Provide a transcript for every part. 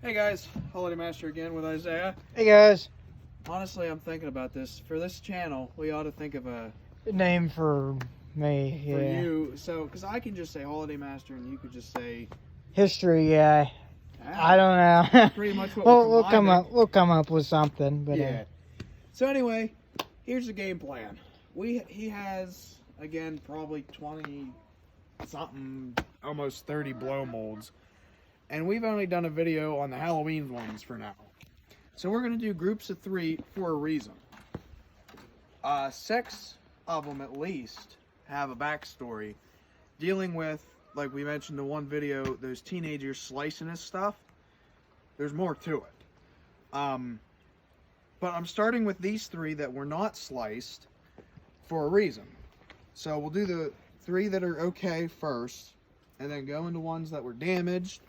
Hey guys, Holiday Master again with Isaiah. Hey guys, Honestly, I'm thinking about this. For this channel, we ought to think of a good name for me. Yeah. for you. So, because I can just say Holiday Master, and you could just say History. Yeah. ah, I don't know. pretty much what we'll come combining. up. We'll come up with something. But Yeah. So anyway, here's the game plan. He has again probably 20 something, almost 30 blow molds, and we've only done a video on the Halloween ones for now. So we're gonna do groups of 3 for a reason. 6 of them at least have a backstory dealing with, like we mentioned in one video, those teenagers slicing his stuff. There's more to it. But I'm starting with these 3 that were not sliced for a reason. So we'll do the 3 that are okay first, and then go into ones that were damaged.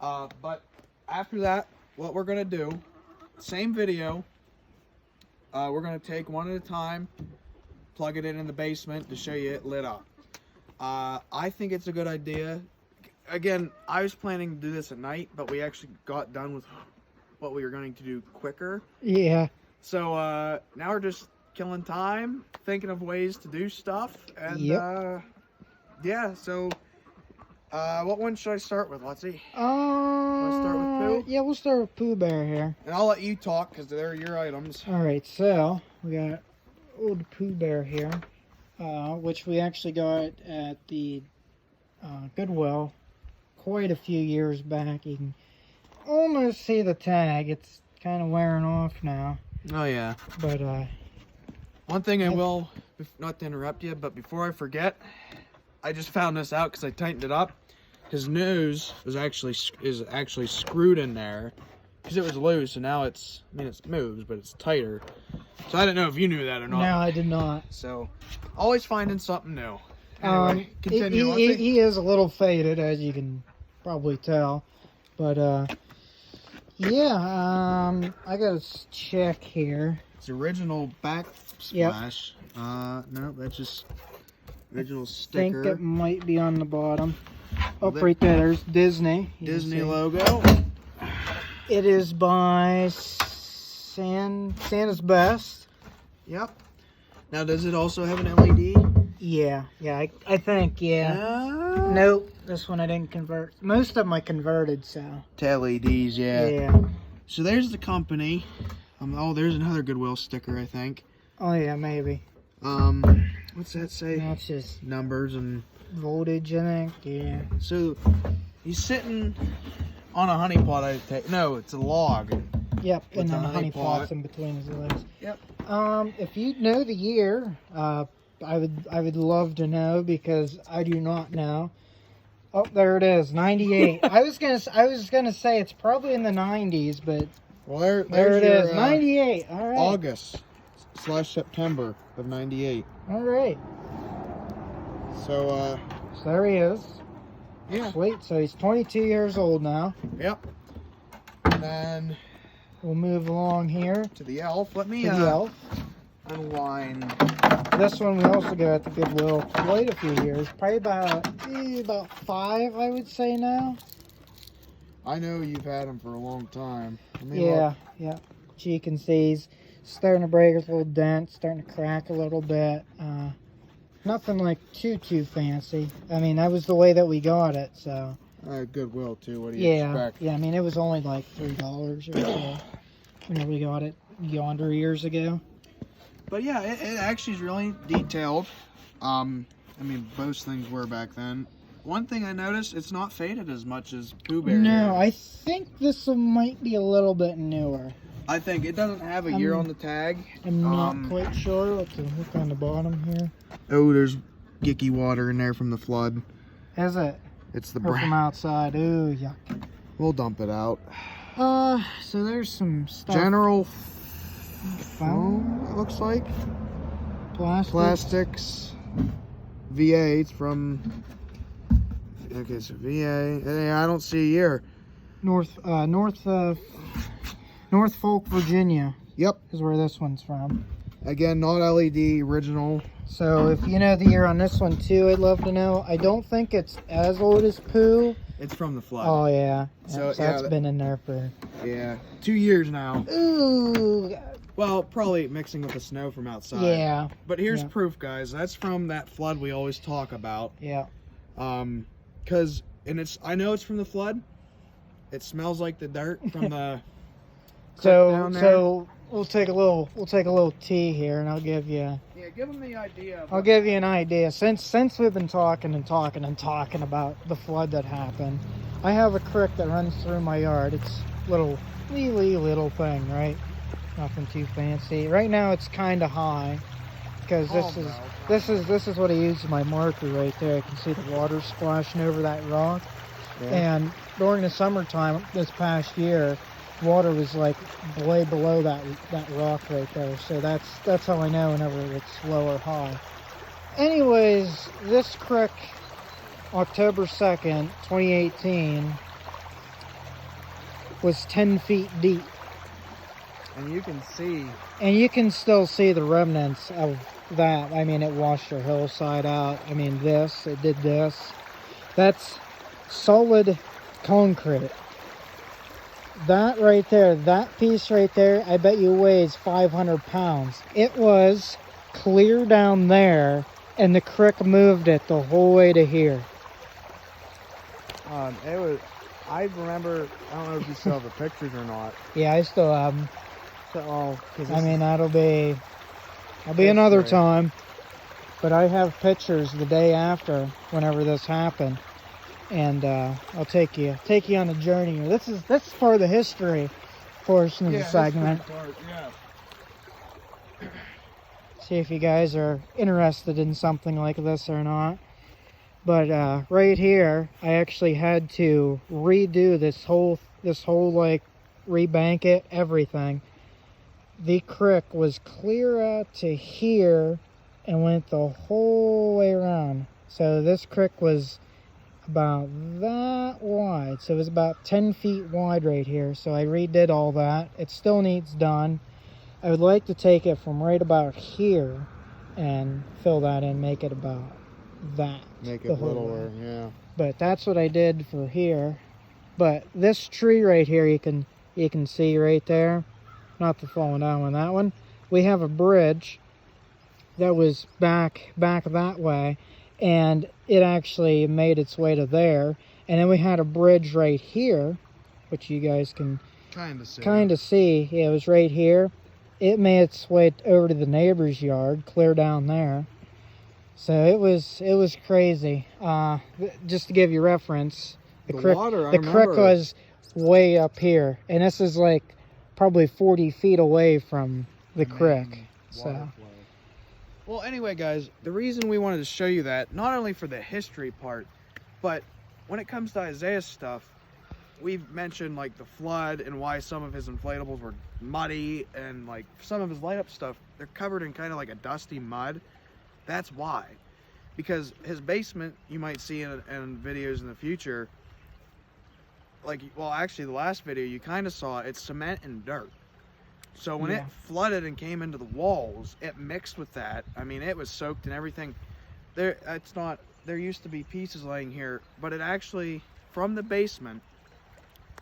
But after that, what we're gonna do, same video, we're gonna take one at a time, plug it in the basement to show you it lit up. I think it's a good idea. Again, I was planning to do this at night, but we actually got done with what we were going to do quicker. yeah. So now we're just killing time, thinking of ways to do stuff, and yeah. So what one should I start with? Let's see. Start with Pooh? Yeah, we'll start with Pooh Bear here. And I'll let you talk because they're your items. All right. So we got old Pooh Bear here, which we actually got at the Goodwill quite a few years back. You can almost see the tag. It's kind of wearing off now. Oh yeah. But One thing I will, not to interrupt you, but before I forget, I just found this out because I tightened it up. His nose is actually screwed in there because it was loose, and now it moves, but it's tighter. So I didn't know if you knew that or not. no, I did not. So always finding something new. Anyway, continue. He is a little faded, as you can probably tell. But yeah, I gotta check here. It's original backsplash. No, that's just original I sticker. think it might be on the bottom. Oh, Well, right there. There's Disney. You can Disney see. logo. It is by Santa's Best. Yep. Now, does it also have an LED? Yeah, I think, yeah. Nope, this one I didn't convert. Most of them I converted, so. To LEDs, yeah. Yeah. So there's the company. Oh, there's another Goodwill sticker, I think. Oh, yeah, maybe. What's that say? No, it's just Numbers and voltage, I think, yeah. so he's sitting on a honey pot. No, it's a log. Yep, With and the then the honey honey pot. pots in between his legs. Yep. If you know the year, I would love to know because I do not know. Oh, there it is, 98. I was gonna say it's probably in the 90s, but Well, there it your, is, 98. All right. August/September of '98. All right. So So there he is. yeah. Sweet. So he's 22 years old now. Yep. And then We'll move along here to the elf. Let me to the elf. unwind. This one we also got at the Goodwill quite a few years. Probably about 5, I would say now. I know you've had him for a long time. Let me Yeah, look. yeah. So you can see he's starting to break, his little dent, starting to crack a little bit. Nothing like too fancy. I mean, that was the way that we got it, so. Goodwill too. What do you expect? Yeah. I mean, it was only like $3 or so whenever we got it yonder years ago. But yeah, it actually is really detailed. I mean, most things were back then. One thing I noticed, it's not faded as much as Pooh Bear. No, here. I think this one might be a little bit newer. I think it doesn't have a year on the tag. I'm not quite sure. Let's look on the bottom here. Oh, there's gicky water in there from the flood. Is it? It's the Or from brown. outside? Ooh, yuck. We'll dump it out. So there's some stuff. General Foam? foam, it looks like. Plastics. VA, it's from... Okay, so VA. Yeah, I don't see a year. North Folk, Virginia Yep. is where this one's from. Again, not LED, original. So if you know the year on this one too, I'd love to know. I don't think it's as old as Pooh. It's from the flood. Oh yeah. So, So yeah, that's been in there for. Yeah, 2 years now. Ooh. Well, probably mixing with the snow from outside. Yeah. But here's Yeah. proof, guys. That's from that flood we always talk about. Yeah. I know it's from the flood. It smells like the dirt from the. So we'll take a little tea here, and I'll give you. Yeah, give them the idea. I'll give you an idea. Since we've been talking about the flood that happened, I have a creek that runs through my yard. It's little thing, right? Nothing too fancy. Right now it's kind of high because this is what I use as my marker right there. I can see the water splashing over that rock. Yeah. And during the summertime this past year, water was like way below that rock right there. So that's how I know whenever it's low or high. Anyways, this creek, October 2nd, 2018, was 10 feet deep. And you can see. And you can still see the remnants of that. I mean, it washed your hillside out. I mean, it did this. That's solid concrete. That right there, that piece right there, I bet you weighs 500 pounds. It was clear down there, and the creek moved it the whole way to here. It was. I remember. I don't know if you still have the pictures or not. Yeah, I still have them. I mean, that'll be History. another time. But I have pictures the day after, whenever this happened, and I'll take you on a journey. This is part of the history portion of the segment. See if you guys are interested in something like this or not. But right here, I actually had to redo this whole like rebank it, everything. The creek was clear out to here and went the whole way around. So this creek was about that wide. So it was about 10 feet wide right here. So I redid all that. It still needs done. I would like to take it from right about here and fill that in, make it about that. Make it littler, yeah. But that's what I did for here. But this tree right here, you can see right there. Not the falling down on that one. We have a bridge that was back that way, and it actually made its way to there. And then we had a bridge right here, which you guys can kind of see. Yeah, it was right here. It made its way over to the neighbor's yard, clear down there. So it was crazy. Just to give you reference, the creek was way up here, and this is like probably 40 feet away from the creek. So. Well, anyway, guys, the reason we wanted to show you that, not only for the history part, but when it comes to Isaiah's stuff, we've mentioned like the flood and why some of his inflatables were muddy, and like some of his light up stuff, they're covered in kind of like a dusty mud. That's why. Because his basement, you might see in videos in the future, actually the last video you kind of saw, it's cement and dirt. So when it flooded and came into the walls, it mixed with that. I mean, it was soaked and everything. There used to be pieces laying here, but it actually, from the basement,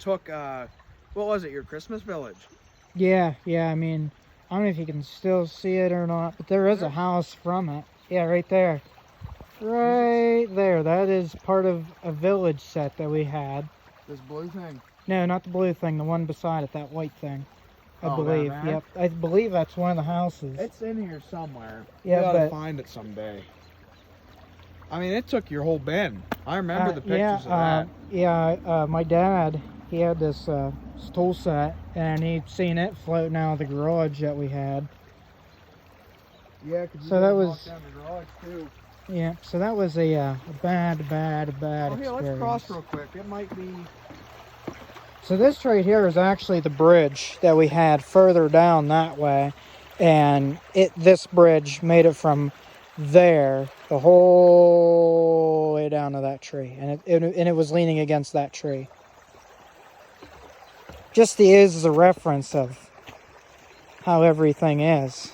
took, what was it, your Christmas village? Yeah, I mean, I don't know if you can still see it or not, but there is a house from it. Yeah, right there. Right there. That is part of a village set that we had. This blue thing? No, not the blue thing. The one beside it, that white thing. I believe. Yep. I believe that's one of the houses. It's in here somewhere. Yeah, we gotta find it someday. I mean, it took your whole bin. I remember the pictures of that. Yeah, my dad, he had this tool set, and he'd seen it floating out of the garage that we had. Yeah, because so that was down the garage too. Yeah, so that was a bad Here, experience. let's cross real quick. It might be. So this right here is actually the bridge that we had further down that way, and this bridge made it from there the whole way down to that tree, and it was leaning against that tree. Just to use as a reference of how everything is.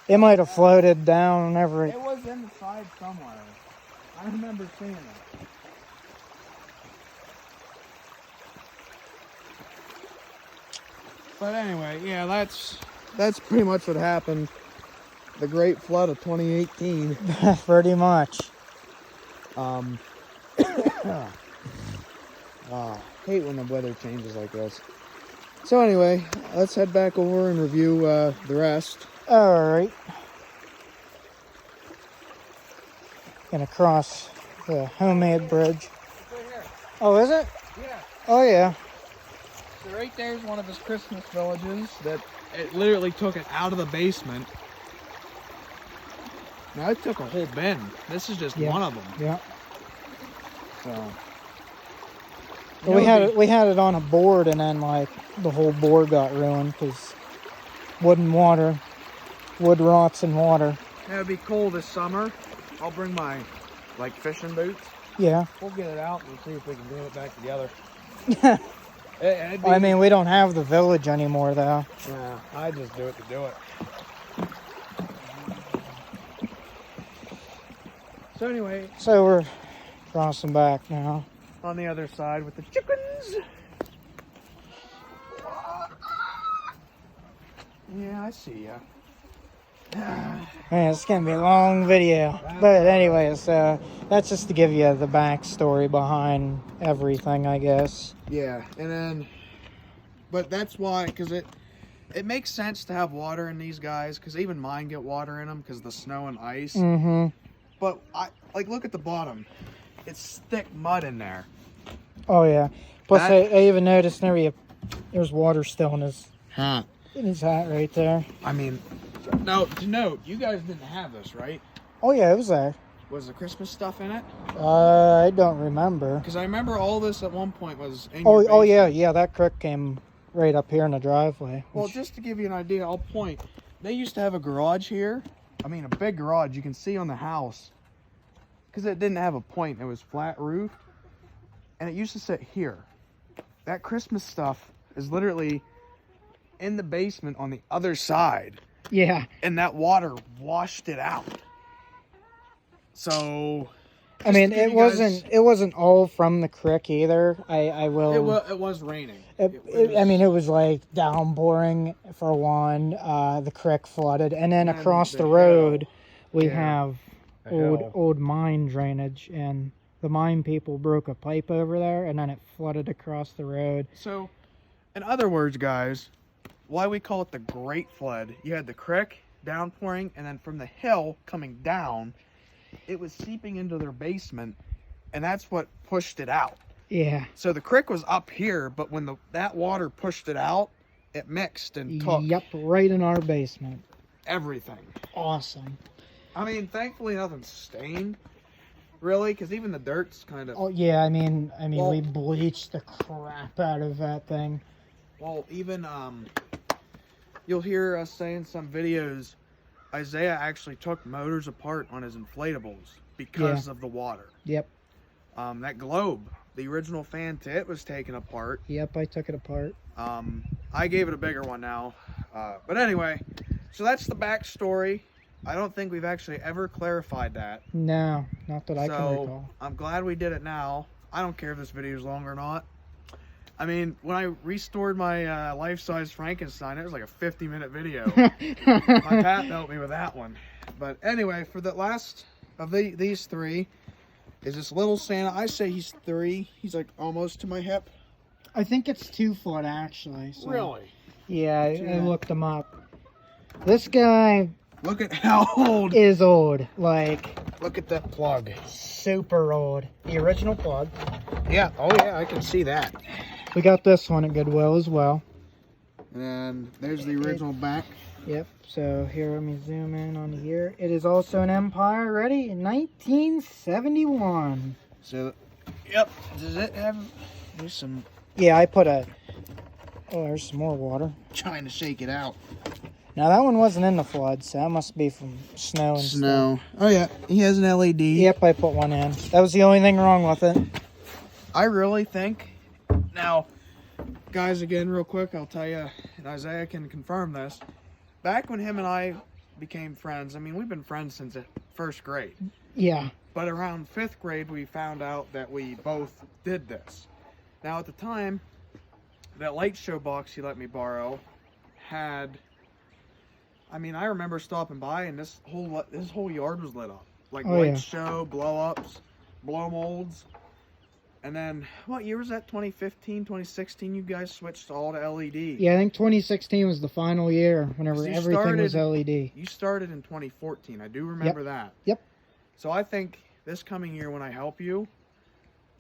It might have floated down every. It was in the side somewhere. I remember seeing it. But anyway, yeah, that's pretty much what happened. The Great Flood of 2018. Pretty much. Hate when the weather changes like this. So anyway, let's head back over and review the rest. Alright. Gonna cross the homemade bridge. Right here. Oh, is it? Yeah. Oh, yeah. So right there is one of his Christmas villages that it literally took it out of the basement. Now it took a whole bin. This is just Yeah. one of them. Yeah. So But we had it on a board, and then like the whole board got ruined because wood rots in water. it'll be cool this summer. I'll bring my fishing boots. Yeah. We'll get it out and we'll see if we can do it back together. I mean, we don't have the village anymore, though. Yeah, I just do it to do it. So anyway, So we're crossing back now. on the other side with the chickens. Yeah, I see ya. Man, it's gonna be a long video. But anyways, that's just to give you the backstory behind everything, I guess. Yeah, and then, but that's why, because it makes sense to have water in these guys, because even mine get water in them because the snow and ice. Mm-hmm. But look at the bottom. It's thick mud in there. Oh yeah. Plus, That- I even noticed there's water still in his Huh. hat right there. I mean, no, to note, you guys didn't have this, right? Oh yeah, it was there. Was the Christmas stuff in it? I don't remember. Because I remember all this at one point was in Oh, your oh basement. yeah. That creek came right up here in the driveway. Well, just to give you an idea, I'll point. They used to have a garage here. I mean, a big garage you can see on the house. Because it didn't have a point. It was flat roof. And it used to sit here. That Christmas stuff is literally in the basement on the other side. Yeah. And that water washed it out. So... I mean, just to give it you guys- wasn't all from the creek either. I will. It was raining. I mean, it was like downpouring for one. The creek flooded, and then And across the the hill. road, we Yeah. have The hill. old mine drainage, and the mine people broke a pipe over there, and then it flooded across the road. So, in other words, guys, why we call it the Great Flood, you had the creek downpouring, and then from the hill coming down, it was seeping into their basement, and that's what pushed it out. Yeah. So the creek was up here, but when that water pushed it out, it mixed and took Yep, right in our basement. everything. Awesome. I mean, thankfully nothing's stained, really, because even the dirt's kind of... Oh yeah, I mean, Well- we bleached the crap out of that thing. Well, even, you'll hear us say in some videos, Isaiah actually took motors apart on his inflatables because of the water. Yep. That globe, the original fan to it was taken apart. Yep, I took it apart. I gave it a bigger one now. But anyway, so that's the backstory. I don't think we've actually ever clarified that. No, not that I can So recall. I'm glad we did it now. I don't care if this video is long or not. I mean, when I restored my life-size Frankenstein, it was like a 50-minute video. My Pat helped me with that one. But anyway, for the last of these three is this little Santa. I say he's 3. He's like almost to my hip. I think it's 2 foot actually. So. Really? Yeah, I Yeah. looked him up. This guy Look at how old. is old, like Look at that plug. super old. The original plug. Yeah. Oh yeah, I can see that. We got this one at Goodwill as well. And there's the original back. Yep. So here, let me zoom in on the year. It is also an Empire ready in 1971. So, yep. Does it have? There's some Yeah, I put a. Oh, there's some more water. trying to shake it out. Now that one wasn't in the flood, so that must be from snow and Snow. Oh yeah, he has an LED. Yep, I put one in. That was the only thing wrong with it. I really think. Now, guys, again, real quick, I'll tell you, and Isaiah can confirm this. Back when him and I became friends. I mean, we've been friends since first grade. Yeah. But around 5th grade, we found out that we both did this. Now, at the time, that light show box he let me borrow had, I mean, I remember stopping by and this whole yard was lit up. Like light show, blow ups, blow molds. And then, what year was that? 2015, 2016, you guys switched all to LED. Yeah, I think 2016 was the final year whenever everything was LED. You started in 2014. I do remember that. Yep. So I think this coming year when I help you,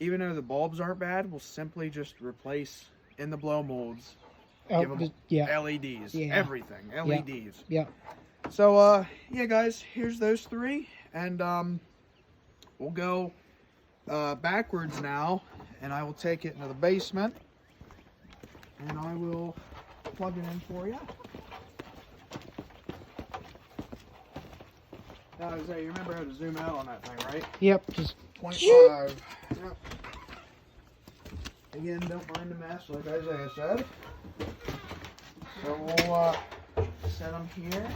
even though the bulbs aren't bad, we'll simply just replace in the blow molds. Give them LEDs. Yeah. Everything. LEDs. Yeah. So, yeah, guys, here's those 3. And we'll go backwards now, and I will take it into the basement, and I will plug it in for you. Now, Jose, you remember how to zoom out on that thing, right? Yep. Just 0.5. Yep. Again, don't mind the mess, like Isaiah said. So we'll set them here.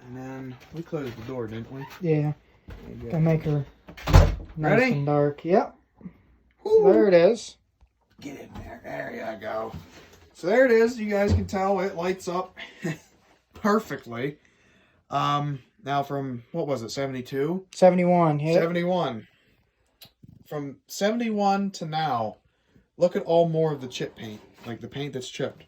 And then we closed the door, didn't we? yeah. Gotta make her nice Ready? and dark. Yep. Woo. There it is. Get in there. There you go. So there it is. You guys can tell it lights up perfectly. Now from, what was it, 72? 71. Yep. 71. From 71 to now, look at all more of the chip paint. Like the paint that's chipped.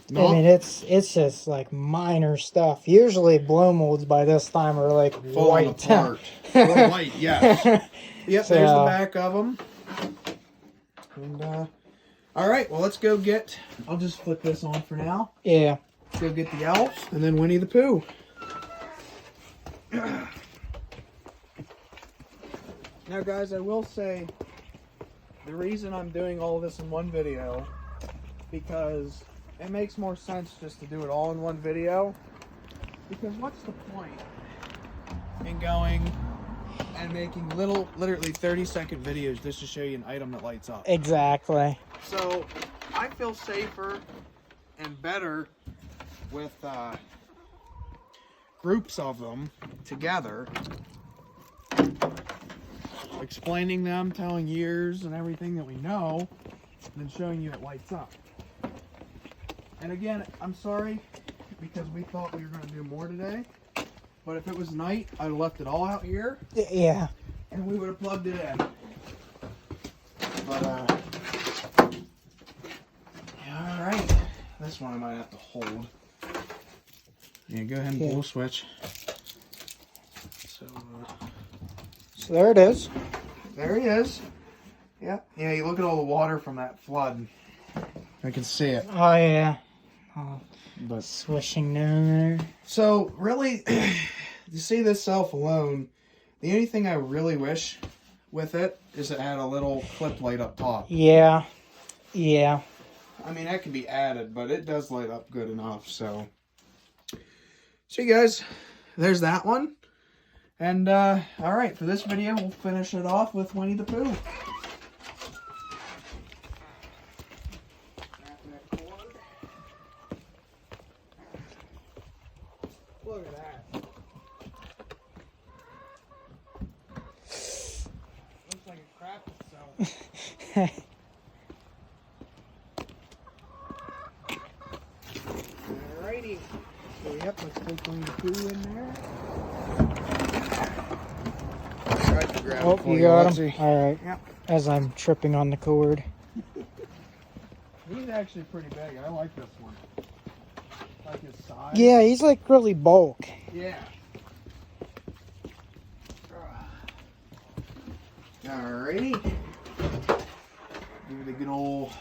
I mean, it's just like minor stuff. Usually blow molds by this time are like falling white. apart. Or white, yes. Yep, So, there's the back of them. And, all right, well, let's go get, I'll just flip this on for now. Yeah. Let's go get the elf and then Winnie the Pooh. Now, guys, I will say the reason I'm doing all this in one video, because it makes more sense just to do it all in one video. Because what's the point in going and making literally 30-second videos just to show you an item that lights up? Exactly. So I feel safer and better with groups of them together, explaining them, telling years and everything that we know, and then showing you it lights up. And again, I'm sorry because we thought we were going to do more today, but if it was night, I'd have left it all out here. Yeah. And we would have plugged it in. But, yeah, alright. This one I might have to hold. Yeah, go ahead and pull the switch. So there it is. There he is. Yeah. Yeah, you look at all the water from that flood. I can see it. Oh, yeah. Oh, But swishing down there. so, really, to see this self alone, the only thing I really wish with it is it had a little clip light up top. Yeah. Yeah. I mean, that can be added, but it does light up good enough, so. So, you guys, there's that one. And, alright, for this video, we'll finish it off with Winnie the Pooh. Look at that. Looks like it crapped itself. Alrighty. So, yep, let's take Winnie the Pooh in there. Tried to grab it Oh, for you got Lexi. him? Alright. Yep. As I'm tripping on the cord. He's actually pretty big. I like this one. Like his size. Yeah, he's like really bulk. Yeah. Alrighty. Give it a good old.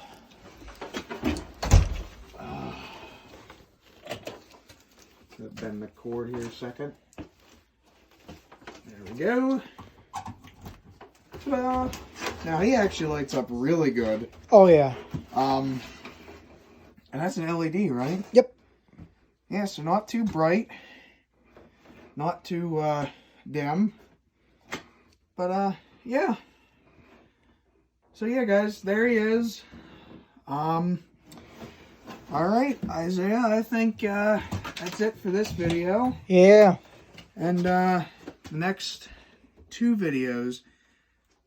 Bend the cord here a second. There we go. Ta-da. Now he actually lights up really good. Oh, yeah. And that's an LED, right? Yep. Yeah, so not too bright, not too dim, but yeah. So yeah, guys, there he is. All right, Isaiah, I think that's it for this video. Yeah. And the next 2 videos,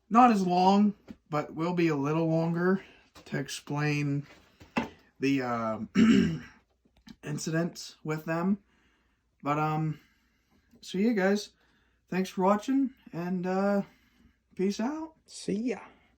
not as long, but will be a little longer to explain the incidents with them. But so yeah, guys, thanks for watching, and peace out. See ya.